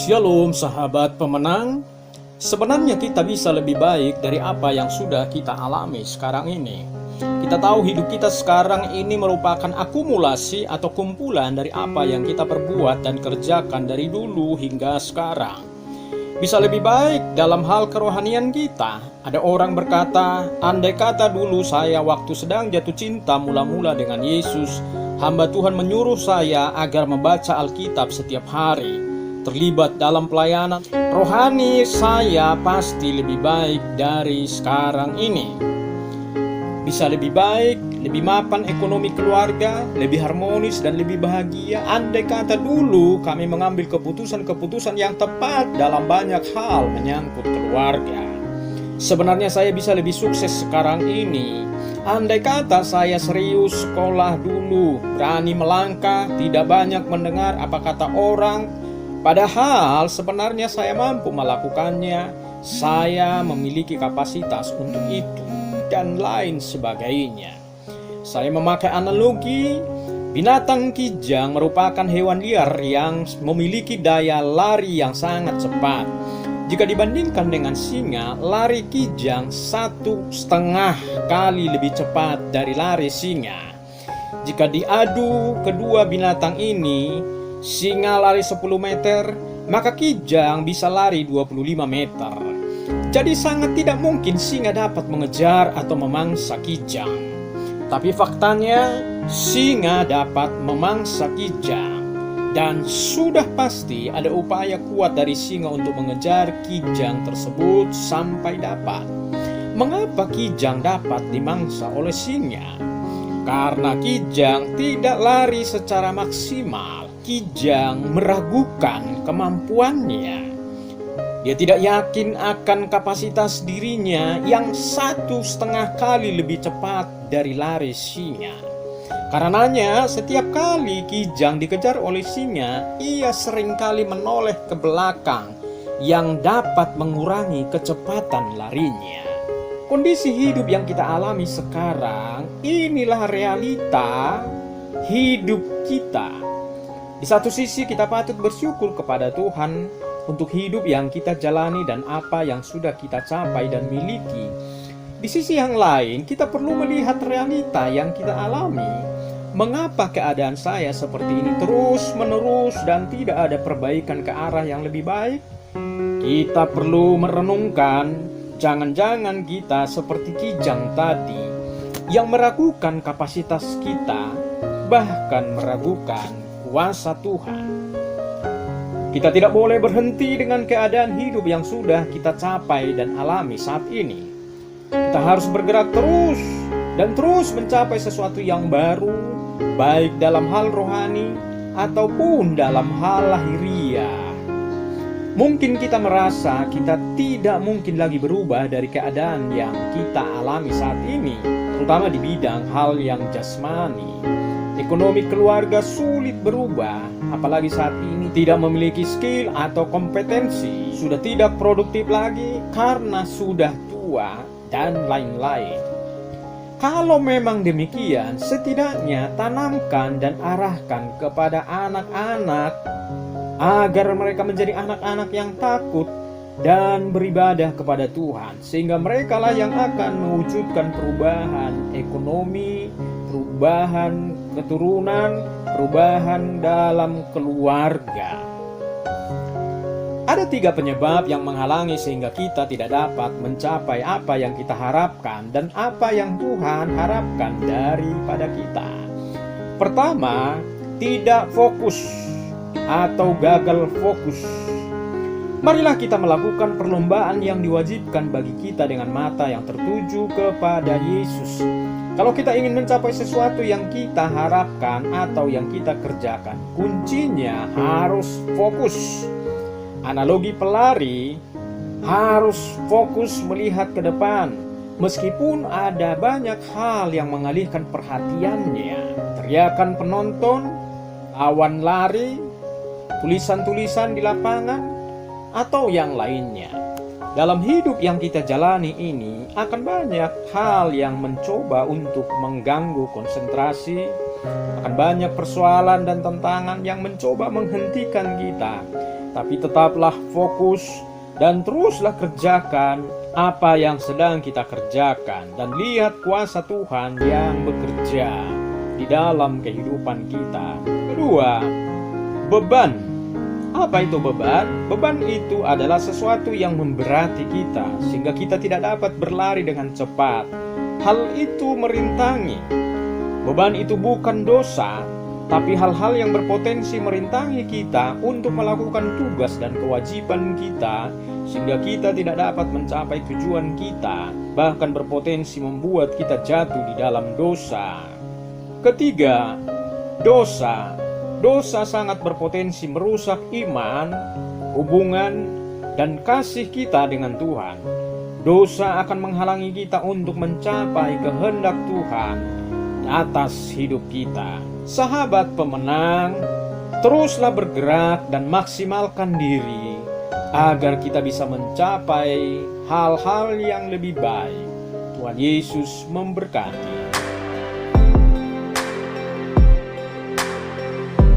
Shalom sahabat pemenang. Sebenarnya kita bisa lebih baik dari apa yang sudah kita alami sekarang ini. Kita tahu hidup kita sekarang ini merupakan akumulasi atau kumpulan dari apa yang kita perbuat dan kerjakan dari dulu hingga sekarang. Bisa lebih baik dalam hal kerohanian kita. Ada orang berkata, andai kata dulu saya waktu sedang jatuh cinta mula-mula dengan Yesus, hamba Tuhan menyuruh saya agar membaca Alkitab setiap hari, terlibat dalam pelayanan rohani, saya pasti lebih baik dari sekarang ini. Bisa lebih baik, lebih mapan ekonomi keluarga, lebih harmonis dan lebih bahagia andai kata dulu kami mengambil keputusan-keputusan yang tepat dalam banyak hal menyangkut keluarga. Sebenarnya saya bisa lebih sukses sekarang ini andai kata saya serius sekolah dulu, berani melangkah, tidak banyak mendengar apa kata orang. Padahal sebenarnya saya mampu melakukannya, saya memiliki kapasitas untuk itu, dan lain sebagainya. Saya memakai analogi, binatang kijang merupakan hewan liar yang memiliki daya lari yang sangat cepat. Jika dibandingkan dengan singa, lari kijang 1,5 kali lebih cepat dari lari singa. Jika diadu kedua binatang ini, singa lari 10 meter, maka kijang bisa lari 25 meter. Jadi sangat tidak mungkin singa dapat mengejar atau memangsa kijang. Tapi faktanya, singa dapat memangsa kijang. Dan sudah pasti ada upaya kuat dari singa untuk mengejar kijang tersebut sampai dapat. Mengapa kijang dapat dimangsa oleh singa? Karena kijang tidak lari secara maksimal. Kijang meragukan kemampuannya. Dia tidak yakin akan kapasitas dirinya yang 1,5 kali lebih cepat dari lari singa. Karenanya setiap kali kijang dikejar oleh singa, ia seringkali menoleh ke belakang yang dapat mengurangi kecepatan larinya. Kondisi hidup yang kita alami sekarang, inilah realita hidup kita. Di satu sisi kita patut bersyukur kepada Tuhan untuk hidup yang kita jalani dan apa yang sudah kita capai dan miliki. Di sisi yang lain kita perlu melihat realita yang kita alami. Mengapa keadaan saya seperti ini terus menerus dan tidak ada perbaikan ke arah yang lebih baik? Kita perlu merenungkan, jangan-jangan kita seperti kijang tadi yang meragukan kapasitas kita, bahkan meragukan kuasa Tuhan. Kita tidak boleh berhenti dengan keadaan hidup yang sudah kita capai dan alami saat ini. Kita harus bergerak terus dan terus mencapai sesuatu yang baru, baik dalam hal rohani ataupun dalam hal lahiriah. Mungkin kita merasa kita tidak mungkin lagi berubah dari keadaan yang kita alami saat ini, terutama di bidang hal yang jasmani. Ekonomi keluarga sulit berubah, apalagi saat ini tidak memiliki skill atau kompetensi, sudah tidak produktif lagi karena sudah tua, dan lain-lain. Kalau memang demikian, setidaknya tanamkan dan arahkan kepada anak-anak agar mereka menjadi anak-anak yang takut dan beribadah kepada Tuhan, sehingga mereka lah yang akan mewujudkan perubahan ekonomi, perubahan keturunan, perubahan dalam keluarga. Ada 3 penyebab yang menghalangi sehingga kita tidak dapat mencapai apa yang kita harapkan dan apa yang Tuhan harapkan daripada kita. Pertama, tidak fokus atau gagal fokus. Marilah kita melakukan perlombaan yang diwajibkan bagi kita dengan mata yang tertuju kepada Yesus. Kalau kita ingin mencapai sesuatu yang kita harapkan atau yang kita kerjakan, kuncinya harus fokus. Analogi pelari harus fokus melihat ke depan, meskipun ada banyak hal yang mengalihkan perhatiannya. Teriakan penonton, lawan lari, tulisan-tulisan di lapangan, atau yang lainnya. Dalam hidup yang kita jalani ini akan banyak hal yang mencoba untuk mengganggu konsentrasi, Akan banyak persoalan dan tantangan yang mencoba menghentikan kita. Tapi tetaplah fokus dan teruslah kerjakan apa yang sedang kita kerjakan. Dan lihat kuasa Tuhan yang bekerja di dalam kehidupan kita. Kedua, beban. Apa itu beban? Beban itu adalah sesuatu yang memberati kita sehingga kita tidak dapat berlari dengan cepat. Hal itu merintangi. Beban itu bukan dosa, tapi hal-hal yang berpotensi merintangi kita untuk melakukan tugas dan kewajiban kita sehingga kita tidak dapat mencapai tujuan kita, bahkan berpotensi membuat kita jatuh di dalam dosa. Ketiga, dosa. Dosa sangat berpotensi merusak iman, hubungan, dan kasih kita dengan Tuhan. Dosa akan menghalangi kita untuk mencapai kehendak Tuhan atas hidup kita. Sahabat pemenang, teruslah bergerak dan maksimalkan diri agar kita bisa mencapai hal-hal yang lebih baik. Tuhan Yesus memberkati.